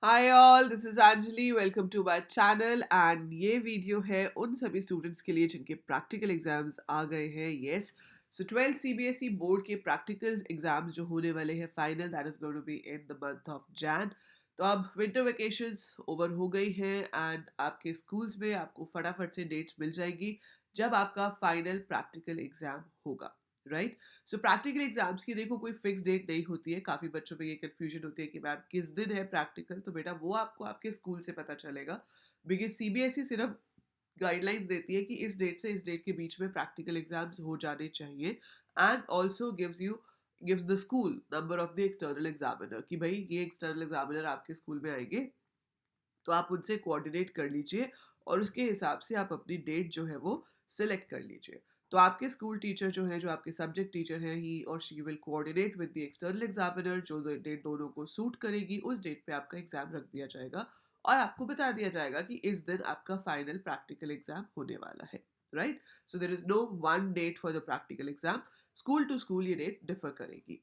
Hi all, this is Anjali. Welcome to my channel and ये video है उन सभी स्टूडेंट्स के लिए जिनके प्रैक्टिकल एग्जाम्स आ गए हैं। Yes, so 12th CBSE board के प्रैक्टिकल एग्जाम्स जो होने वाले हैं final, that is going to be in the month of Jan. तो अब विंटर वेकेशंस ओवर हो गई हैं एंड आपके स्कूल्स में आपको फटाफट से डेट्स मिल जाएगी जब आपका फाइनल प्रैक्टिकल एग्जाम होगा, राइट। सो प्रैक्टिकल एग्जाम्स की देखो कोई फिक्स डेट नहीं होती है। काफ़ी बच्चों में ये कन्फ्यूजन होती है कि मैम किस दिन है प्रैक्टिकल। तो बेटा वो आपको आपके स्कूल से पता चलेगा, बिकॉज सीबीएसई सिर्फ गाइडलाइंस देती है कि इस डेट से इस डेट के बीच में प्रैक्टिकल एग्जाम्स हो जाने चाहिए and also gives the school number of the external examiner कि भाई ये एक्सटर्नल एग्जामिनर आपके स्कूल में आएंगे, तो आप उनसे कोऑर्डिनेट कर लीजिए और उसके हिसाब से आप अपनी डेट जो है वो सिलेक्ट कर लीजिए। तो आपके स्कूल टीचर जो है, जो आपके सब्जेक्ट टीचर हैं, ही और she will coordinate with the external examiner. जो डेट दोनों को सूट करेगी उस डेट पे आपका एग्जाम रख दिया जाएगा और आपको बता दिया जाएगा कि इस दिन आपका फाइनल प्रैक्टिकल एग्जाम होने वाला है, right. So there is no one date for the practical exam. School to school ये डेट डिफर करेगी।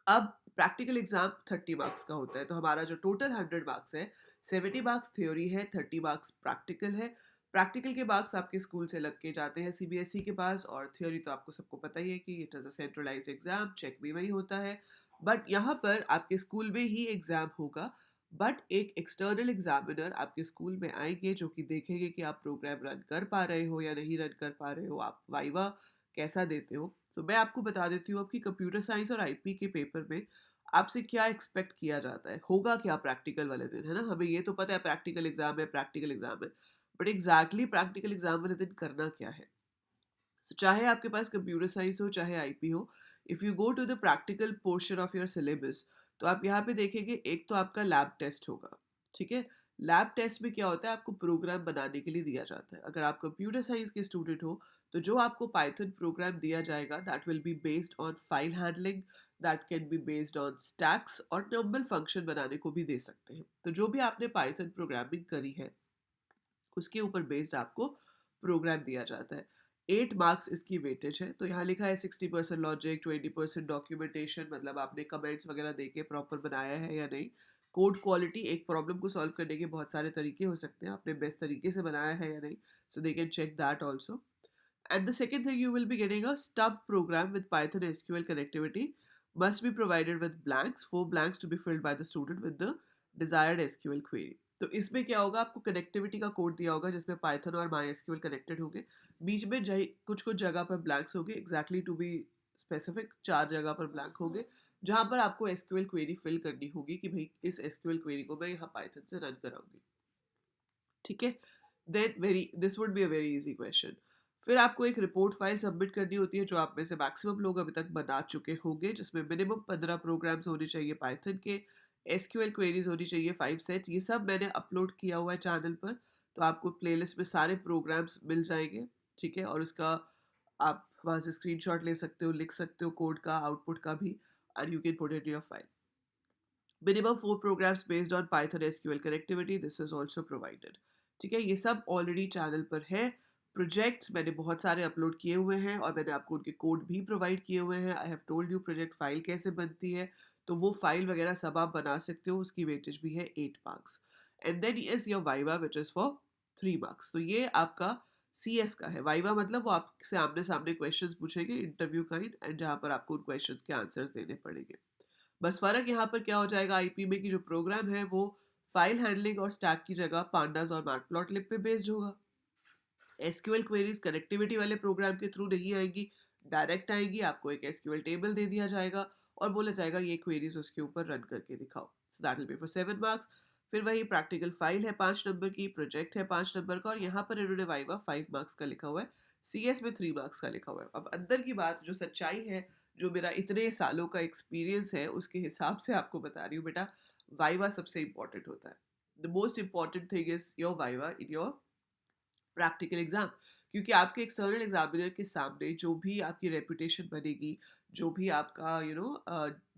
अब प्रैक्टिकल एग्जाम 30 मार्क्स का होता है, तो हमारा जो टोटल 100 मार्क्स है, 70 मार्क्स थ्योरी है, 30 मार्क्स प्रैक्टिकल है। प्रैक्टिकल के मार्क्स आपके स्कूल से लग के जाते हैं सीबीएसई के पास, और थ्योरी तो आपको सबको पता ही है कि it is a centralised exam, check भी वही होता है। बट यहाँ पर आपके स्कूल में ही एग्जाम होगा, बट एक एक्सटर्नल एग्जामिनर आपके स्कूल में आएंगे जो कि देखेंगे कि आप प्रोग्राम रन कर पा रहे हो या नहीं रन कर पा रहे हो, आप वाइवा कैसा देते हो। तो मैं आपको बता देती हूँ, आपकी कंप्यूटर साइंस और आईपी के पेपर में आपसे क्या एक्सपेक्ट किया जाता है, होगा क्या प्रैक्टिकल वाले दिन, है ना। हमें ये तो पता है प्रैक्टिकल एग्जाम है, प्रैक्टिकल एग्जाम है, बट एग्जैक्टली प्रैक्टिकल एग्जाम वाले दिन करना क्या है। So, चाहे आपके पास कंप्यूटर साइंस हो चाहे आईपी हो, if you go to the practical portion of your syllabus, तो आप यहाँ पे देखेंगे एक तो आपका लैब टेस्ट होगा, ठीक है। लैब टेस्ट में क्या होता है, आपको प्रोग्राम बनाने के लिए दिया जाता है। अगर आप कंप्यूटर साइंस के स्टूडेंट हो तो जो आपको पाइथन प्रोग्राम दिया जाएगा that will be based on file handling, that can be based on stacks, और नंबर फंक्शन बनाने को भी दे सकते हैं। तो जो भी आपने पाइथन प्रोग्रामिंग करी है उसके ऊपर बेस्ड आपको प्रोग्राम दिया जाता है। 8 मार्क्स इसकी वेटेज है। तो यहाँ लिखा है 60% लॉजिक, 20% डॉक्यूमेंटेशन, मतलब आपने कमेंट्स वगैरह दे के प्रॉपर बनाया है या नहीं। कोड क्वालिटी, एक प्रॉब्लम को सॉल्व करने के बहुत सारे तरीके हो सकते हैं, आपने बेस्ट तरीके से बनाया है या नहीं, so they can check that also. And the second thing, you will be getting a stub program with Python SQL connectivity. Must be provided with blanks, 4 blanks to be filled by the student with the desired SQL query. तो इसमें क्या होगा, आपको connectivity का code दिया होगा जिसमें Python और माई एसक्यूएल कनेक्टेड होंगे। बीच में कुछ कुछ जगह पर ब्लैंक्स होंगे, एग्जैक्टली टू बी स्पेसिफिक 4 जगह पर ब्लैंक होंगे, जहाँ पर आपको एसक्यूएल क्वेरी फिल करनी होगी कि भाई इस एसक्यूएल क्वेरी को मैं यहाँ पाइथन से रन कराऊंगी, ठीक है। Then very this would be a very easy question. फिर आपको एक रिपोर्ट फाइल सबमिट करनी होती है, जो आप में से मैक्सिमम लोग अभी तक बना चुके होंगे, जिसमें मिनिमम 15 प्रोग्राम्स होने चाहिए पाइथन के, एसक्यूएल क्वेरीज होनी चाहिए 5 सेट्स। ये सब मैंने अपलोड किया हुआ है चैनल पर, तो आपको प्लेलिस्ट में सारे प्रोग्राम्स मिल जाएंगे, ठीक है। और उसका आप वहाँ से स्क्रीनशॉट ले सकते हो, लिख सकते हो कोड का, आउटपुट का भी, and you can put it in your file. Minimum 4 programs based on Python SQL connectivity, this is also provided, ठीक है। ये सब ऑलरेडी चैनल पर है। प्रोजेक्ट्स मैंने बहुत सारे अपलोड किए हुए हैं और मैंने आपको उनके कोड भी प्रोवाइड किए हुए हैं। I have told you project file कैसे बनती है, तो वो फाइल वगैरह सब आप बना सकते हो। उसकी वेटेज भी है 8 marks. And then is your viva which is for 3 marks. तो ये आपका सी एस का है। वाइवा मतलब वो आपसे आमने सामने क्वेश्चन पूछेंगे, इंटरव्यू काइंड, एंड जहाँ पर आपको उन क्वेश्चन के आंसर्स देने पड़ेंगे। बस फ़र्क यहाँ पर क्या हो जाएगा आईपी में, कि जो प्रोग्राम है वो फाइल हैंडलिंग और स्टैक की जगह पांडास और मैटप्लॉटलिब पे बेस्ड होगा। एसक्यूएल क्वेरीज कनेक्टिविटी वाले प्रोग्राम के थ्रू नहीं आएंगी, डायरेक्ट आएंगी। आपको एक एसक्यूएल टेबल दे दिया जाएगा और बोला जाएगा ये क्वेरीज उसके ऊपर रन करके दिखाओ, so that will be for 7 marks. फिर वही प्रैक्टिकल फाइल है 5 नंबर की, प्रोजेक्ट है 5 नंबर का, और यहाँ पर इन्होंने वाइवा 5 मार्क्स का लिखा हुआ है, सी एस में 3 मार्क्स का लिखा हुआ है। अब अंदर की बात, जो सच्चाई है, जो मेरा इतने सालों का एक्सपीरियंस है, उसके हिसाब से आपको बता रही हूँ बेटा, वाइवा सबसे इंपॉर्टेंट होता है। The most important thing is your viva in your practical exam, क्योंकि आपके एक्सटर्नल एग्जामिनर के सामने जो भी आपकी रेपुटेशन बनेगी, जो भी आपका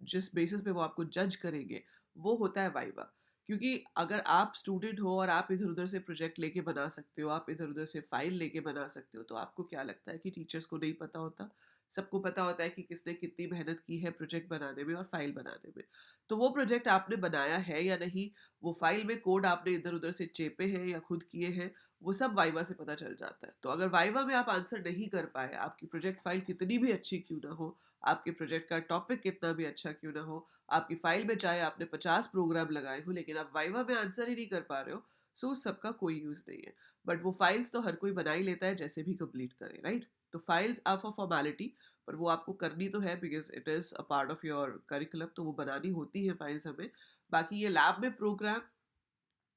जिस बेसिस पे वो आपको जज करेंगे, वो होता है वाइवा। क्योंकि अगर आप स्टूडेंट हो और आप इधर उधर से प्रोजेक्ट लेके बना सकते हो, आप इधर उधर से फाइल लेके बना सकते हो, तो आपको क्या लगता है कि टीचर्स को नहीं पता होता। सबको पता होता है कि किसने कितनी मेहनत की है प्रोजेक्ट बनाने में और फाइल बनाने में। तो वो प्रोजेक्ट आपने बनाया है या नहीं, वो फाइल में कोड आपने इधर-उधर से चेपे हैं या खुद किए हैं, वो सब वाइवा से पता चल जाता है। तो अगर वाइवा में आप आंसर नहीं कर पाए, आपकी प्रोजेक्ट फाइल कितनी भी अच्छी क्यों ना हो, आपके प्रोजेक्ट का टॉपिक कितना भी अच्छा क्यों ना हो, आपकी फाइल में चाहे आपने 50 प्रोग्राम लगाए हो, लेकिन आप वाइवा में आंसर ही नहीं कर पा रहे हो, सो उस सबका कोई यूज़ नहीं है। बट वो फाइल्स तो हर कोई बना ही लेता है जैसे भी कंप्लीट करे, राइट? तो फाइल्स आर फॉर फॉर्मेलिटी, पर वो आपको करनी तो है because it is a part of your curriculum, तो वो बनानी होती है फाइल्स हमें। बाकी ये लैब में प्रोग्राम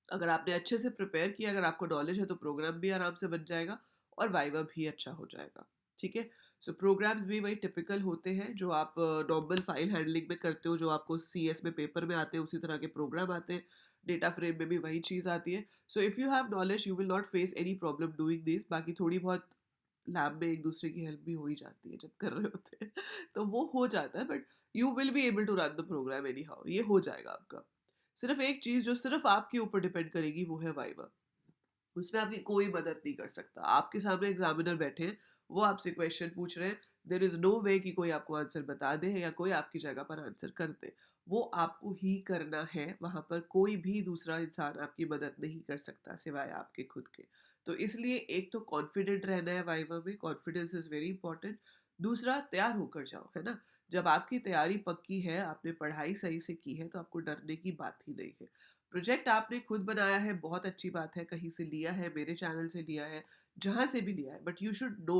अगर आपने अच्छे से प्रिपेयर किया, अगर आपको नॉलेज है, तो प्रोग्राम भी आराम से बन जाएगा और वाइवा भी अच्छा हो जाएगा। ठीक है? सो प्रोग्राम्स भी वही टिपिकल होते हैं जो आप नॉर्मल फाइल हैंडलिंग में करते हो, जो आपको सीएस में पेपर में आते हैं, उसी तरह के प्रोग्राम आते हैं। डेटा फ्रेम में भी वही चीज़ आती है। So if you have knowledge you will not face any problem doing this. बाकी थोड़ी बहुत लैब में एक दूसरे की हेल्प भी हो ही जाती है जब कर रहे होते हैं तो वो हो जाता है, but you will be able to run the program anyhow, ये हो जाएगा आपका। सिर्फ एक चीज़ जो सिर्फ आपके ऊपर डिपेंड करेगी वो है वाइवा। उसमें आपकी कोई मदद नहीं कर सकता। आपके सामने एग्जामिनर बैठे हैं, वो आपसे क्वेश्चन पूछ रहे हैं, देयर इज़ नो वे कि कोई आपको आंसर बता दे या कोई आपकी जगह पर आंसर कर दे। वो आपको ही करना है, वहाँ पर कोई भी दूसरा इंसान आपकी मदद नहीं कर सकता सिवाय आपके खुद के। तो इसलिए एक तो कॉन्फिडेंट रहना है वाइवा में, कॉन्फिडेंस इज़ वेरी इंपॉर्टेंट। दूसरा तैयार होकर जाओ, है ना? जब आपकी तैयारी पक्की है, आपने पढ़ाई सही से की है, तो आपको डरने की बात ही नहीं है। प्रोजेक्ट आपने खुद बनाया है, बहुत अच्छी बात है, कहीं से लिया है, मेरे चैनल से लिया है, जहाँ से भी लिया है, but you should know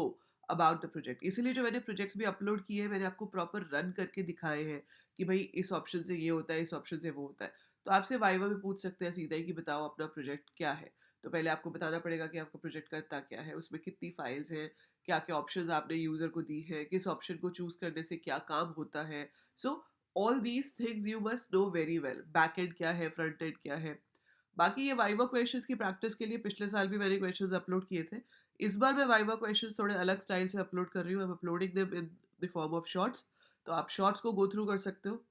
about the project. इसीलिए जो मैंने प्रोजेक्ट्स भी अपलोड किए हैं, मैंने आपको प्रॉपर रन करके दिखाए हैं कि भाई इस ऑप्शन से ये होता है, इस ऑप्शन से वो होता है। तो आपसे वाइवा में पूछ सकते हैं सीधा ही कि बताओ अपना प्रोजेक्ट क्या है। तो पहले आपको बताना पड़ेगा कि आपका प्रोजेक्ट करता क्या है, उसमें कितनी फाइल्स हैं, क्या क्या ऑप्शंस आपने यूज़र को दी है, किस ऑप्शन को चूज़ करने से क्या काम होता है। So all these things you must know very well. Back and क्या है, फ्रंट एंड क्या है। बाकी ये वाइवा क्वेश्चंस की प्रैक्टिस के लिए पिछले साल भी मैंने क्वेश्चंस अपलोड किए थे। इस बार मैं वाइवा क्वेश्चंस थोड़े अलग स्टाइल से अपलोड कर रही हूँ। I am uploading them in the form of shorts. तो आप शॉर्ट्स को गो थ्रू कर सकते हो।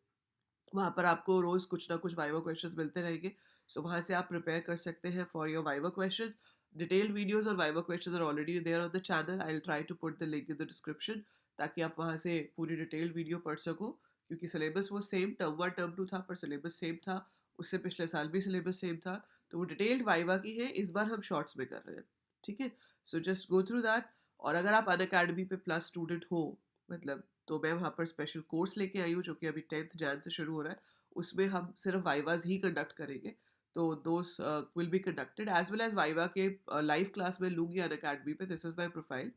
वहाँ पर आपको रोज़ कुछ ना कुछ वाइवा क्वेश्चंस मिलते रहेंगे। सो वहाँ से आप प्रिपेयर कर सकते हैं for your viva questions. Detailed videos और viva questions are already there on the channel. I will try to put the link in the description ताकि आप वहाँ से पूरी डिटेल्ड वीडियो पढ़ सको, क्योंकि सिलेबस वो सेम टर्म 1 टर्म 2 था, पर सिलेबस सेम था। उससे पिछले साल भी सिलेबस सेम था। तो वो डिटेल्ड वाइवा की है, इस बार हम शॉर्ट्स में कर रहे हैं। ठीक है? So just go through that. और अगर आप अनअकैडमी पे प्लस स्टूडेंट हो, मतलब, तो मैं वहाँ पर स्पेशल कोर्स लेके आई हूँ जो कि अभी 10th जैन से शुरू हो रहा है। उसमें हम सिर्फ वाइवाज ही कंडक्ट करेंगे। तो those will be conducted as well as viva के लाइव क्लास में लूँगी अनअकैडमी पे। This is my profile.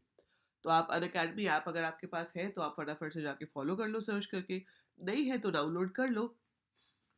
तो आप अनअकैडमी ऐप अगर आपके पास है तो आप फटाफट से जाके फॉलो कर लो सर्च करके। नहीं है तो डाउनलोड कर लो।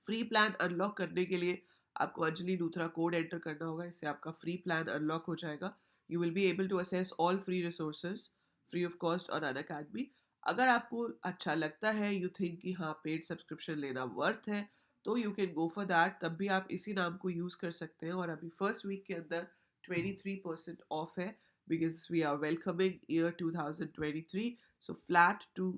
फ्री प्लान अनलॉक करने के लिए आपको अंजलि लूथरा कोड एंटर करना होगा। इससे आपका फ्री प्लान अनलॉक हो जाएगा। You will be able to access all free resources free of cost on Unacademy. अगर आपको अच्छा लगता है, यू थिंक कि हाँ पेड सब्सक्रिप्शन लेना वर्थ है, तो you can go for that. तब भी आप इसी नाम को यूज़ कर सकते हैं। और अभी फर्स्ट वीक के अंदर 23% ऑफ है because we are welcoming year 2023। So flat to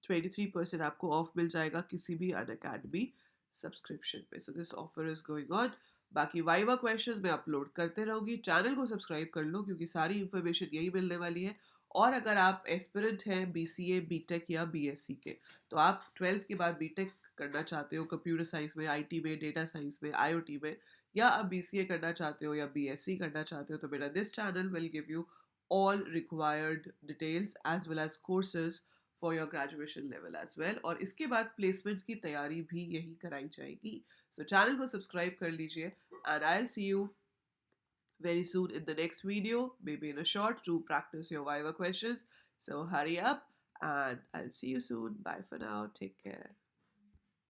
23% आपको ऑफ मिल जाएगा किसी भी अनअकैडमी सब्सक्रिप्शन पे। So this offer is going on. बाकी वाइवा क्वेश्चंस मैं अपलोड करते रहूँगी। चैनल को सब्सक्राइब कर लो क्योंकि सारी इन्फॉर्मेशन यही मिलने वाली है। और अगर आप एस्पिरेंट हैं बीसीए, बीटेक या बीएससी के, तो आप 12th के बाद बीटेक करना चाहते हो कंप्यूटर साइंस में, आईटी में, डेटा साइंस में, आईओटी में, या आप बीसीए करना चाहते हो या बीएससी करना चाहते हो, तो मेरा this channel will give you all required details as well as courses for your graduation level as well। और इसके बाद प्लेसमेंट्स की तैयारी भी यही कराई जाएगी। सो चैनल को सब्सक्राइब कर लीजिए and I'll see you very soon in the next video, maybe in a short, to practice your Viva questions. So hurry up and I'll see you soon. Bye for now. Take care.